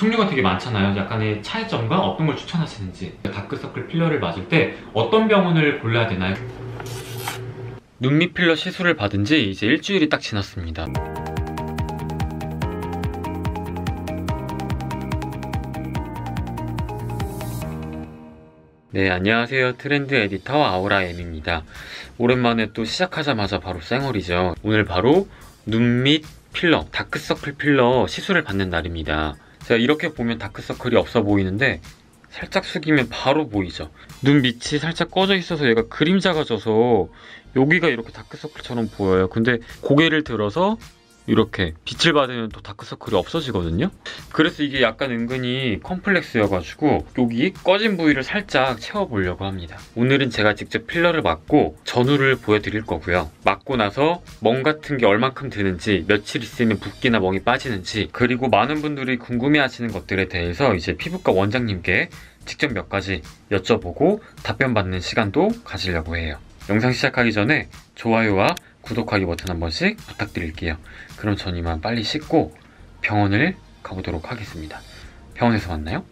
종류가 되게 많잖아요. 약간의 차이점과 어떤 걸 추천하시는지. 다크서클 필러를 맞을 때 어떤 병원을 골라야 되나요? 눈밑 필러 시술을 받은 지 이제 일주일이 딱 지났습니다. 네, 안녕하세요. 트렌드 에디터 아우라엠입니다. 오랜만에 또 시작하자마자 바로 쌩얼이죠. 오늘 바로 눈밑 필러, 다크서클 필러 시술을 받는 날입니다. 제가 이렇게 보면 다크서클이 없어 보이는데 살짝 숙이면 바로 보이죠. 눈 밑이 살짝 꺼져 있어서 얘가 그림자가 져서 여기가 이렇게 다크서클처럼 보여요. 근데 고개를 들어서 이렇게 빛을 받으면 또 다크서클이 없어지거든요. 그래서 이게 약간 은근히 컴플렉스여가지고 여기 꺼진 부위를 살짝 채워보려고 합니다. 오늘은 제가 직접 필러를 맞고 전후를 보여드릴 거고요. 맞고 나서 멍 같은 게 얼만큼 드는지, 며칠 있으면 붓기나 멍이 빠지는지, 그리고 많은 분들이 궁금해하시는 것들에 대해서 이제 피부과 원장님께 직접 몇 가지 여쭤보고 답변 받는 시간도 가지려고 해요. 영상 시작하기 전에 좋아요와 구독하기 버튼 한 번씩 부탁드릴게요. 그럼 전 이만 빨리 씻고 병원을 가보도록 하겠습니다. 병원에서 만나요.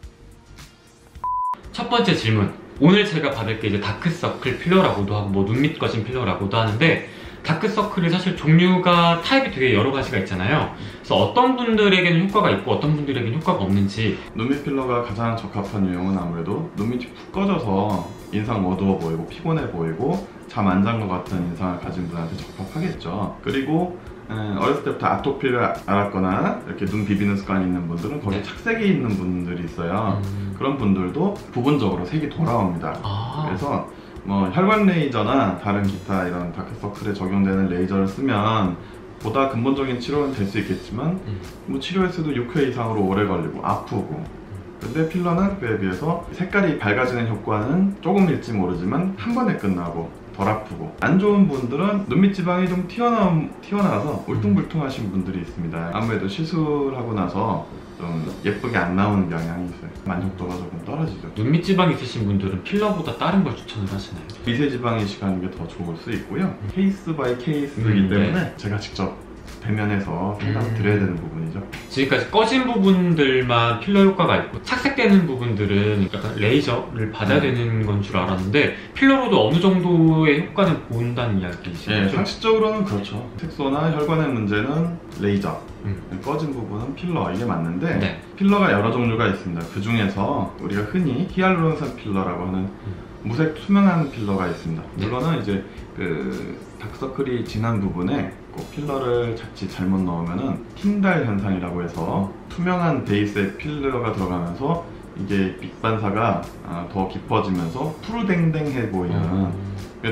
첫 번째 질문. 오늘 제가 받을 게 이제 다크서클 필러라고도 하고 뭐 눈밑 꺼진 필러라고도 하는데, 다크서클이 사실 종류가 타입이 되게 여러 가지가 있잖아요. 그래서 어떤 분들에게는 효과가 있고 어떤 분들에게는 효과가 없는지. 눈밑 필러가 가장 적합한 유형은 아무래도 눈밑이 푹 꺼져서 인상 어두워 보이고 피곤해 보이고 잠 안 잔 것 같은 인상을 가진 분한테 적합하겠죠. 그리고 어렸을 때부터 아토피를 앓았거나 이렇게 눈 비비는 습관이 있는 분들은 거기에 착색이 있는 분들이 있어요. 그런 분들도 부분적으로 색이 돌아옵니다. 그래서 뭐 혈관 레이저나 다른 기타 이런 다크서클에 적용되는 레이저를 쓰면 보다 근본적인 치료는 될 수 있겠지만 뭐 치료했어도 6회 이상으로 오래 걸리고 아프고, 근데 필러는 그에 비해서 색깔이 밝아지는 효과는 조금일지 모르지만 한 번에 끝나고 덜 아프고, 안 좋은 분들은 눈밑 지방이 좀 튀어나와서 울퉁불퉁하신 분들이 있습니다. 아무래도 시술하고 나서 좀 예쁘게 안 나오는 경향이 있어요. 만족도가 조금 떨어지죠. 눈밑 지방 있으신 분들은 필러보다 다른 걸 추천을 하시나요? 미세 지방이 시가는 게 더 좋을 수 있고요. 케이스 바이 케이스이기 때문에 제가 직접 대면해서 상담을 드려야 되는 부분이죠. 지금까지 꺼진 부분들만 필러 효과가 있고 착색되는 부분들은 약간 레이저를 받아야 되는 건 줄 알았는데, 필러로도 어느 정도의 효과는 본다는 이야기시죠? 네, 상식적으로는 그렇죠. 색소나 혈관의 문제는 레이저, 꺼진 부분은 필러, 이게 맞는데 네. 필러가 여러 종류가 있습니다. 그 중에서 우리가 흔히 히알루론산 필러라고 하는 무색 투명한 필러가 있습니다. 물론은 이제 그 다크서클이 진한 부분에 꼭 필러를 자칫 잘못 넣으면은 틴달 현상이라고 해서 투명한 베이스에 필러가 들어가면서 이게 빛 반사가 더 깊어지면서 푸르댕댕해 보이는,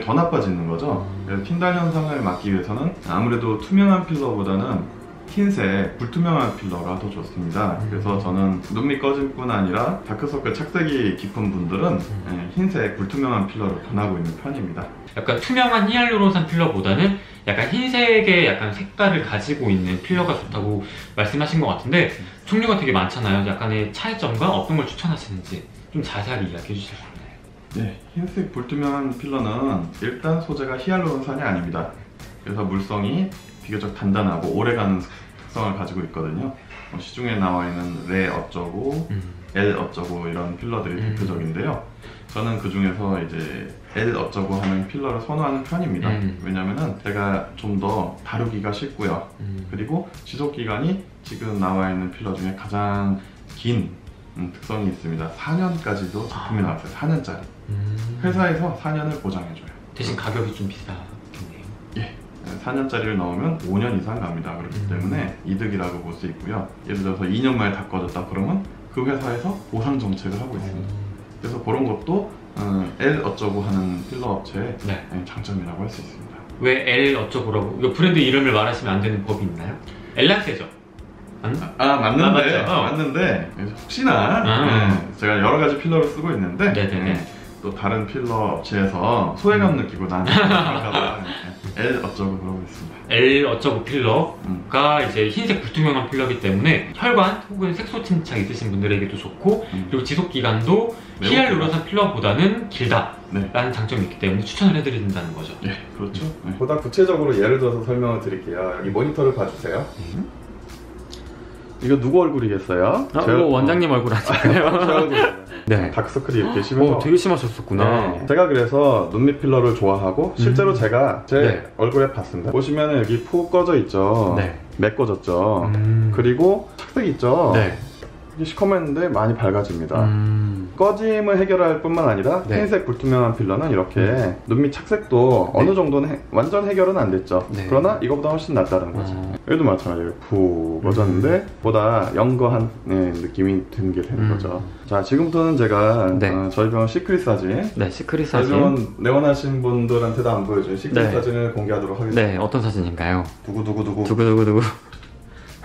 더 나빠지는 거죠. 그래서 틴달 현상을 막기 위해서는 아무래도 투명한 필러보다는 흰색, 불투명한 필러가 더 좋습니다. 그래서 저는 눈밑 꺼진 뿐 아니라 다크서클 착색이 깊은 분들은 흰색, 불투명한 필러를 권하고 있는 편입니다. 약간 투명한 히알루론산 필러보다는 약간 흰색의 약간 색깔을 가지고 있는 필러가 좋다고 말씀하신 것 같은데, 종류가 되게 많잖아요. 약간의 차이점과 어떤 걸 추천하시는지 좀 자세하게 이야기해 주실 수 있나요? 네, 흰색 불투명한 필러는 일단 소재가 히알루론산이 아닙니다. 그래서 물성이 비교적 단단하고 오래가는 특성을 가지고 있거든요. 시중에 나와 있는 레 어쩌고, L 어쩌고 이런 필러들이 대표적인데요. 저는 그 중에서 이제 L 어쩌고 하는 필러를 선호하는 편입니다. 왜냐면은 제가 좀 더 다루기가 쉽고요. 그리고 지속기간이 지금 나와 있는 필러 중에 가장 긴 특성이 있습니다. 4년까지도 제품이 나왔어요. 4년짜리. 회사에서 4년을 보장해줘요. 대신 가격이 좀 비싸겠네요. 예. 4년짜리를 넣으면 5년 이상 갑니다. 그렇기 때문에 이득이라고 볼 수 있고요. 예를 들어서 2년 만에 다 꺼졌다 그러면 그 회사에서 보상 정책을 하고 있습니다. 그래서 그런 것도 L 어쩌고 하는 필러 업체의 장점이라고 할 수 있습니다. 왜 L 어쩌고라고? 이거 브랜드 이름을 말하시면 안 되는 법이 있나요? 엘란세죠? 맞는데 맞는데 혹시나 제가 여러 가지 필러를 쓰고 있는데 또 다른 필러 업체에서 소외감 느끼고 나한테 L 어쩌고 그러고 있습니다. L 어쩌고 필러가 이제 흰색 불투명한 필러이기 때문에 혈관 혹은 색소 침착 있으신 분들에게도 좋고, 그리고 지속 기간도 히알루론산 필러보다는 길다라는 장점이 있기 때문에 추천을 해드린다는 거죠. 네, 그렇죠. 보다 구체적으로 예를 들어서 설명을 드릴게요. 여기 모니터를 봐주세요. 이거 누구 얼굴이겠어요? 이거 원장님 얼굴 아닐까요? 제 얼굴입니다. 네. 다크서클이 이렇게 심해서 되게 심하셨었구나. 네. 제가 그래서 눈밑 필러를 좋아하고 실제로 제가 제 네. 얼굴에 봤습니다. 보시면 여기 푹 꺼져 있죠. 네. 메꿔졌죠. 그리고 착색 있죠. 네. 이게 시커맸는데 많이 밝아집니다. 꺼짐을 해결할 뿐만 아니라 네. 흰색 불투명한 필러는 이렇게 눈밑 착색도 네. 어느 정도는 완전 해결은 안 됐죠. 네. 그러나 이거보다 훨씬 낫다는 거죠. 얘도 마찬가지로 푹 꺼졌는데 보다 영거한 느낌이 든 게 되는 거죠. 자, 지금부터는 제가 네. 저희 병원 시크릿 사진, 네, 시크릿 저희 사진. 병원 내원하신 분들한테도 안 보여줘요. 시크릿 네. 사진을 공개하도록 하겠습니다. 네, 어떤 사진인가요? 두구두구두구. 두구두구두구.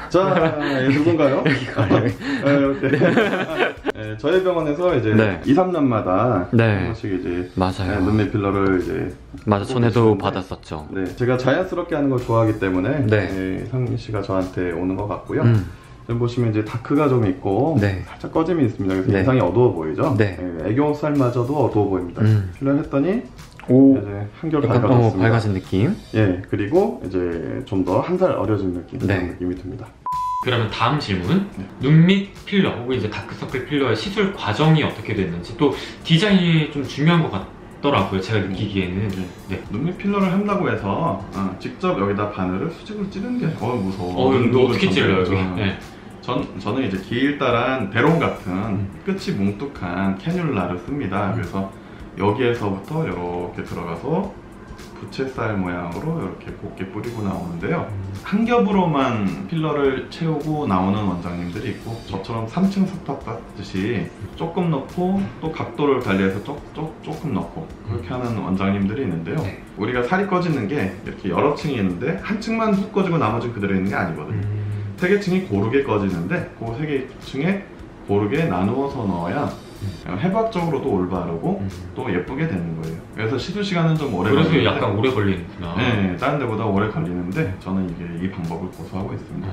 자, 얘 누군가요? 이렇게. 네, 저희 병원에서 이제 네. 2, 3년마다 네. 한 번씩 이제 맞아요. 눈밑 필러를 이제 맞아, 전에도 받았었죠. 네, 제가 자연스럽게 하는 걸 좋아하기 때문에 네. 상민 씨가 저한테 오는 것 같고요. 여기 보시면 이제 다크가 좀 있고 네. 살짝 꺼짐이 있습니다. 그래서 네. 인상이 어두워 보이죠? 네. 애교살마저도 어두워 보입니다. 필러를 했더니 오, 이제 한결 약간 밝아졌습니다. 밝아진 느낌. 예, 그리고 이제 좀 더 한 살 어려진 느낌, 네. 그런 느낌이 듭니다. 그러면 다음 질문. 눈밑 필러 혹은 이제 다크서클 필러의 시술 과정이 어떻게 됐는지, 또 디자인이 좀 중요한 것 같더라고요, 제가 느끼기에는. 네. 눈밑 필러를 한다고 해서 직접 여기다 바늘을 수직으로 찌르는 게 무서워. 너 어떻게 찔러요, 여기? 네. 저는 이제 길다란 대롱 같은 끝이 뭉툭한 캐뉼라를 씁니다. 그래서 여기에서부터 이렇게 들어가서 부채살 모양으로 이렇게 곱게 뿌리고 나오는데요. 한 겹으로만 필러를 채우고 나오는 원장님들이 있고, 저처럼 3층 석탑 같듯이 조금 넣고 또 각도를 관리해서 조금 넣고 그렇게 하는 원장님들이 있는데요. 네. 우리가 살이 꺼지는 게 이렇게 여러 층이 있는데 한 층만 훅 꺼지고 나머지는 그대로 있는 게 아니거든요. 세 개 층이 고르게 꺼지는데 그 세 개 층에 고르게 나누어서 넣어야 해부학적으로도 올바르고 또 예쁘게 되는 거예요. 그래서 시술 시간은 좀 오래 그래서 걸리는데, 약간 오래 걸리는구나. 네, 다른 데보다 오래 걸리는데 저는 이 방법을 고수하고 있습니다.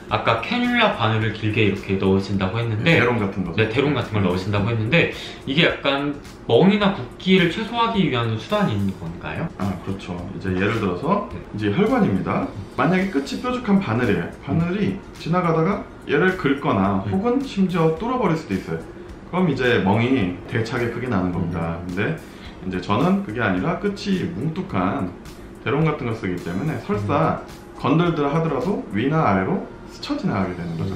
아까 캐뉼라 바늘을 길게 이렇게 넣으신다고 했는데, 대롱 같은 거죠. 네, 대롱 같은 걸 넣으신다고 했는데, 이게 약간 멍이나 붓기를 최소화하기 위한 수단인 건가요? 그렇죠. 이제 예를 들어서 네. 이제 혈관입니다. 만약에 끝이 뾰족한 바늘이에요. 바늘이 지나가다가 얘를 긁거나 혹은 심지어 뚫어버릴 수도 있어요. 그럼 이제 멍이 대차게 크게 나는 겁니다. 근데 이제 저는 그게 아니라 끝이 뭉툭한 대롱 같은 걸 쓰기 때문에 설사 건들들 하더라도 위나 아래로 스쳐 지나가게 되는 거죠.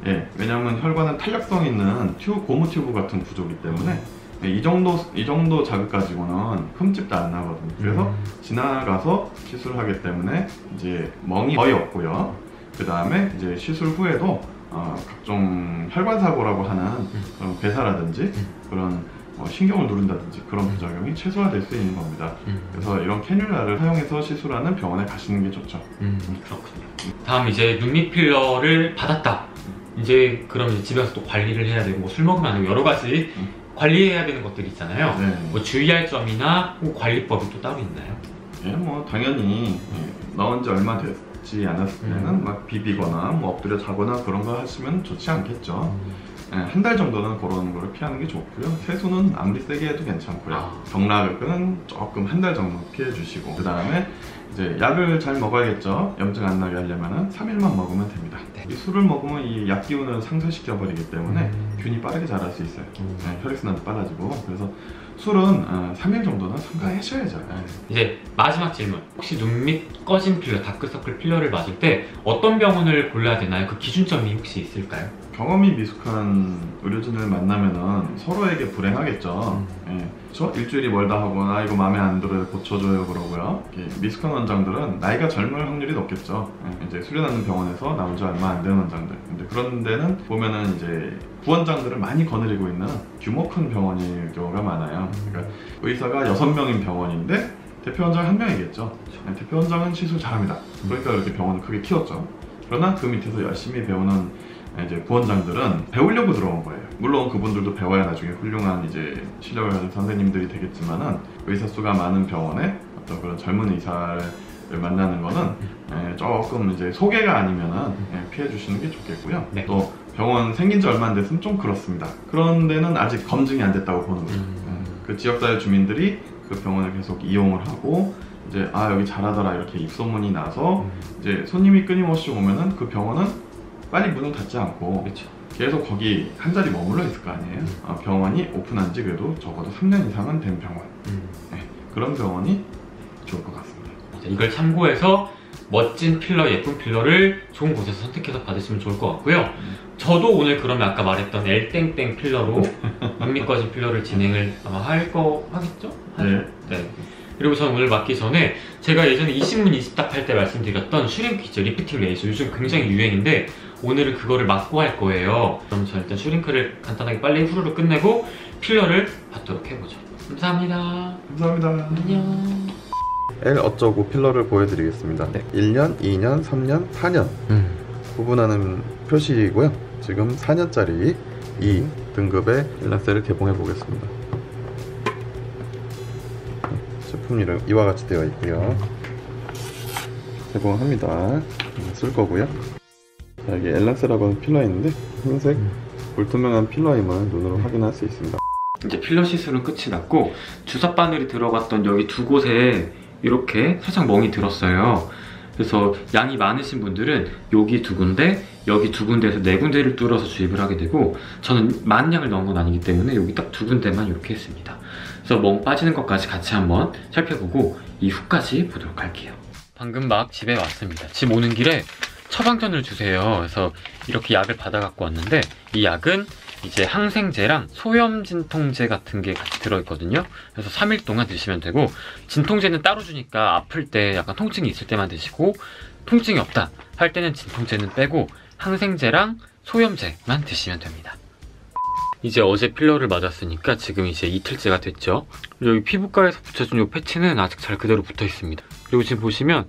예, 왜냐하면 혈관은 탄력성 있는 고무 튜브 같은 구조이기 때문에 이 정도 자극 가지고는 흠집도 안 나거든요. 그래서 지나가서 시술을 하기 때문에 이제 멍이 거의 없고요. 그 다음에 이제 시술 후에도 각종 혈관 사고라고 하는 그런 배사라든지 그런 신경을 누른다든지 그런 부작용이 최소화될 수 있는 겁니다. 그래서 이런 캐뉼라를 사용해서 시술하는 병원에 가시는 게 좋죠. 그렇군요. 다음 이제 눈밑 필러를 받았다. 이제 그럼 이제 집에서 또 관리를 해야 되고, 술 먹으면 안 되고 여러 가지 관리해야 되는 것들이 있잖아요. 네. 뭐 주의할 점이나 관리법이 또 따로 있나요? 예, 뭐 당연히 넣은 지 얼마 됐지 않았을 때는 막 비비거나 뭐 엎드려 자거나 그런 거 하시면 좋지 않겠죠. 한 달 정도는 그런 걸 피하는 게 좋고요. 세수는 아무리 세게 해도 괜찮고요. 경락은 조금 한 달 정도 피해 주시고, 그 다음에 이제 약을 잘 먹어야겠죠. 염증 안 나게 하려면 3일만 먹으면 됩니다. 네. 이 술을 먹으면 이 약 기운을 상쇄시켜 버리기 때문에 균이 빠르게 자랄 수 있어요. 혈액순환도 빨라지고. 그래서 술은 3일 정도는 삼가하셔야죠. 이제 마지막 질문. 혹시 눈밑 꺼진 필러, 다크서클 필러를 맞을 때 어떤 병원을 골라야 되나요? 그 기준점이 혹시 있을까요? 경험이 미숙한 의료진을 만나면은 서로에게 불행하겠죠. 예. 저 일주일이 멀다 하거나 이거 마음에 안 들어요 고쳐줘요 그러고요. 미숙한 원장들은 나이가 젊을 확률이 높겠죠. 예. 이제 수련하는 병원에서 나온 지 얼마 안 되는 원장들. 근데 그런 데는 보면은 이제 부원장들을 많이 거느리고 있는 규모 큰 병원일 경우가 많아요. 그러니까 의사가 6명인 병원인데 대표 원장 1명이겠죠. 예. 대표 원장은 시술 잘합니다. 그러니까 이렇게 병원을 크게 키웠죠. 그러나 그 밑에서 열심히 배우는 이제 부원장들은 배우려고 들어온 거예요. 물론 그분들도 배워야 나중에 훌륭한 이제 실력을 가진 선생님들이 되겠지만은 의사 수가 많은 병원에 어떤 그런 젊은 의사를 만나는 거는 조금 이제 소개가 아니면은 피해 주시는 게 좋겠고요. 네. 또 병원 생긴 지 얼마 안 됐으면 좀 그렇습니다. 그런 데는 아직 검증이 안 됐다고 보는 거죠. 그 지역사회 주민들이 그 병원을 계속 이용을 하고 이제 여기 잘하더라 이렇게 입소문이 나서 이제 손님이 끊임없이 오면은 그 병원은 빨리 문을 닫지 않고 그렇죠. 계속 거기 한 자리 머물러 있을 거 아니에요. 병원이 오픈한 지 그래도 적어도 3년 이상은 된 병원. 네, 그런 병원이 좋을 것 같습니다. 이걸 참고해서 멋진 필러, 예쁜 필러를 좋은 곳에서 선택해서 받으시면 좋을 것 같고요. 저도 오늘 그러면 아까 말했던 L땡땡 필러로 눈밑 꺼진 필러를 진행을 아마 하겠죠? 네. 네. 그리고 저는 오늘 맞기 전에 제가 예전에 이신문 이십답 할 때 말씀드렸던 슈링크 있죠? 리프팅 레이저. 요즘 굉장히 유행인데 오늘은 그거를 맞고 할 거예요. 그럼 저 일단 슈링크를 간단하게 빨리 후루룩 끝내고 필러를 받도록 해보죠. 감사합니다. 감사합니다. 안녕. L 어쩌고 필러를 보여드리겠습니다. 네. 1년, 2년, 3년, 4년 구분하는 표시이고요. 지금 4년짜리 2 등급의 엘란셀을 개봉해 보겠습니다. 제품 이름 이와 같이 되어 있고요. 개봉합니다. 쓸 거고요. 자, 여기 엘란셀이라고 하는 필러 있는데 흰색 불투명한 필러임을 눈으로 확인할 수 있습니다. 이제 필러 시술은 끝이 났고 주사 바늘이 들어갔던 여기 두 곳에 이렇게 살짝 멍이 들었어요. 그래서 양이 많으신 분들은 여기 두 군데, 여기 두 군데에서 네 군데를 뚫어서 주입을 하게 되고 저는 많은 양을 넣은 건 아니기 때문에 여기 딱 두 군데만 이렇게 했습니다. 그래서 멍 빠지는 것까지 같이 한번 살펴보고 이후까지 보도록 할게요. 방금 막 집에 왔습니다. 집 오는 길에 처방전을 주세요. 그래서 이렇게 약을 받아 갖고 왔는데 이 약은 이제 항생제랑 소염 진통제 같은 게 같이 들어있거든요. 그래서 3일 동안 드시면 되고 진통제는 따로 주니까 아플 때 약간 통증이 있을 때만 드시고 통증이 없다 할 때는 진통제는 빼고 항생제랑 소염제만 드시면 됩니다. 이제 어제 필러를 맞았으니까 지금 이제 이틀째가 됐죠. 여기 피부과에서 붙여준 이 패치는 아직 잘 그대로 붙어 있습니다. 그리고 지금 보시면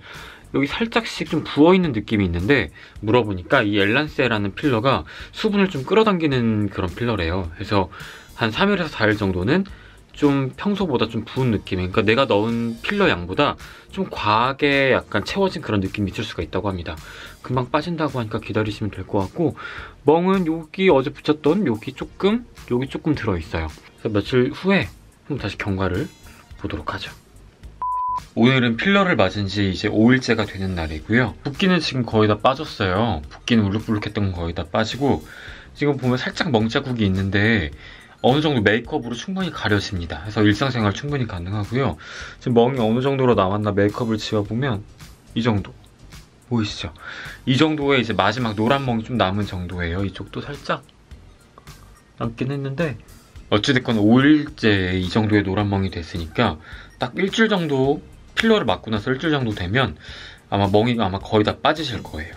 여기 살짝씩 좀 부어있는 느낌이 있는데 물어보니까 이 엘란셀라는 필러가 수분을 좀 끌어당기는 그런 필러래요. 그래서 한 3일에서 4일 정도는 좀 평소보다 좀 부은 느낌, 그러니까 내가 넣은 필러 양보다 좀 과하게 약간 채워진 그런 느낌이 있을 수가 있다고 합니다. 금방 빠진다고 하니까 기다리시면 될 것 같고 멍은 여기 어제 붙였던 여기 조금 들어있어요. 그래서 며칠 후에 한번 다시 경과를 보도록 하죠. 오늘은 필러를 맞은 지 이제 5일째가 되는 날이고요. 붓기는 지금 거의 다 빠졌어요. 붓기는 울룩불룩했던 건 거의 다 빠지고 지금 보면 살짝 멍자국이 있는데 어느 정도 메이크업으로 충분히 가려집니다. 그래서 일상생활 충분히 가능하고요. 지금 멍이 어느 정도로 남았나 메이크업을 지워보면 이 정도 보이시죠? 이 정도의 이제 마지막 노란 멍이 좀 남은 정도예요. 이쪽도 살짝 남긴 했는데 어찌됐건 5일째 이 정도의 노란 멍이 됐으니까 딱 일주일 정도 필러를 맞고 나서 일주일 정도 되면 아마 멍이 거의 다 빠지실 거예요.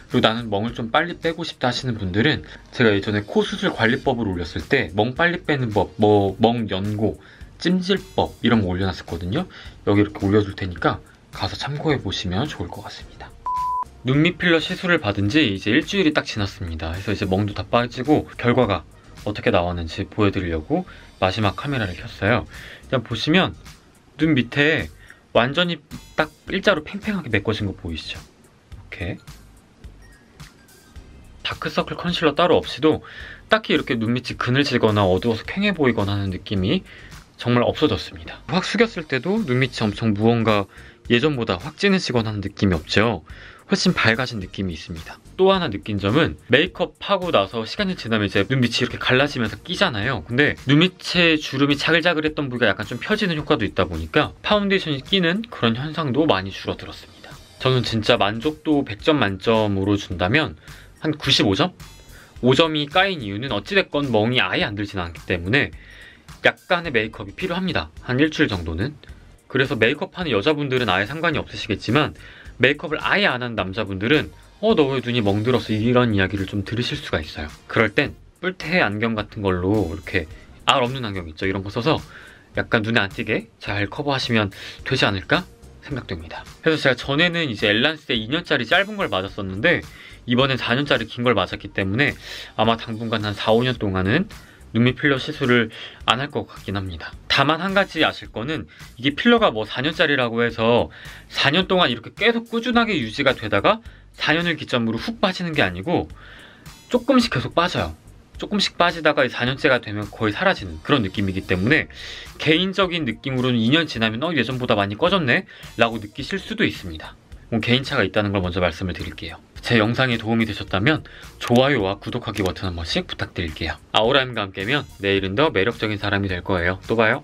그리고 나는 멍을 좀 빨리 빼고 싶다 하시는 분들은 제가 예전에 코 수술 관리법을 올렸을 때 멍 빨리 빼는 법, 멍 연고, 찜질법 이런 거 올려놨었거든요. 여기 이렇게 올려둘 테니까 가서 참고해 보시면 좋을 것 같습니다. 눈밑 필러 시술을 받은 지 이제 일주일이 딱 지났습니다. 그래서 이제 멍도 다 빠지고 결과가 어떻게 나왔는지 보여드리려고 마지막 카메라를 켰어요. 그냥 보시면 눈 밑에 완전히 딱 일자로 팽팽하게 메꿔진 거 보이시죠? 이렇게 다크서클 컨실러 따로 없이도 딱히 이렇게 눈밑이 그늘지거나 어두워서 퀭해 보이거나 하는 느낌이 정말 없어졌습니다. 확 숙였을 때도 눈밑이 엄청 무언가 예전보다 확 진해지거나 하는 느낌이 없죠. 훨씬 밝아진 느낌이 있습니다. 또 하나 느낀 점은 메이크업 하고 나서 시간이 지나면 이제 눈밑이 이렇게 갈라지면서 끼잖아요. 근데 눈밑에 주름이 자글자글했던 부위가 약간 좀 펴지는 효과도 있다 보니까 파운데이션이 끼는 그런 현상도 많이 줄어들었습니다. 저는 진짜 만족도 100점 만점으로 준다면 한 95점? 5점이 까인 이유는 어찌됐건 멍이 아예 안 들지는 않기 때문에 약간의 메이크업이 필요합니다. 한 일주일 정도는. 그래서 메이크업하는 여자분들은 아예 상관이 없으시겠지만 메이크업을 아예 안 하는 남자분들은 너 왜 눈이 멍들어서 이런 이야기를 좀 들으실 수가 있어요. 그럴 땐 뿔테 안경 같은 걸로 이렇게 알 없는 안경 있죠. 이런 거 써서 약간 눈에 안 띄게 잘 커버하시면 되지 않을까 생각됩니다. 그래서 제가 전에는 이제 엘란스에 2년짜리 짧은 걸 맞았었는데 이번엔 4년짜리 긴 걸 맞았기 때문에 아마 당분간 한 4, 5년 동안은 눈밑 필러 시술을 안 할 것 같긴 합니다. 다만 한 가지 아실 거는 이게 필러가 뭐 4년짜리라고 해서 4년 동안 이렇게 계속 꾸준하게 유지가 되다가 4년을 기점으로 훅 빠지는 게 아니고 조금씩 계속 빠져요. 조금씩 빠지다가 4년째가 되면 거의 사라지는 그런 느낌이기 때문에 개인적인 느낌으로는 2년 지나면 예전보다 많이 꺼졌네? 라고 느끼실 수도 있습니다. 개인차가 있다는 걸 먼저 말씀을 드릴게요. 제 영상이 도움이 되셨다면 좋아요와 구독하기 버튼 한 번씩 부탁드릴게요. 아우라엠과 함께면 내일은 더 매력적인 사람이 될 거예요. 또 봐요.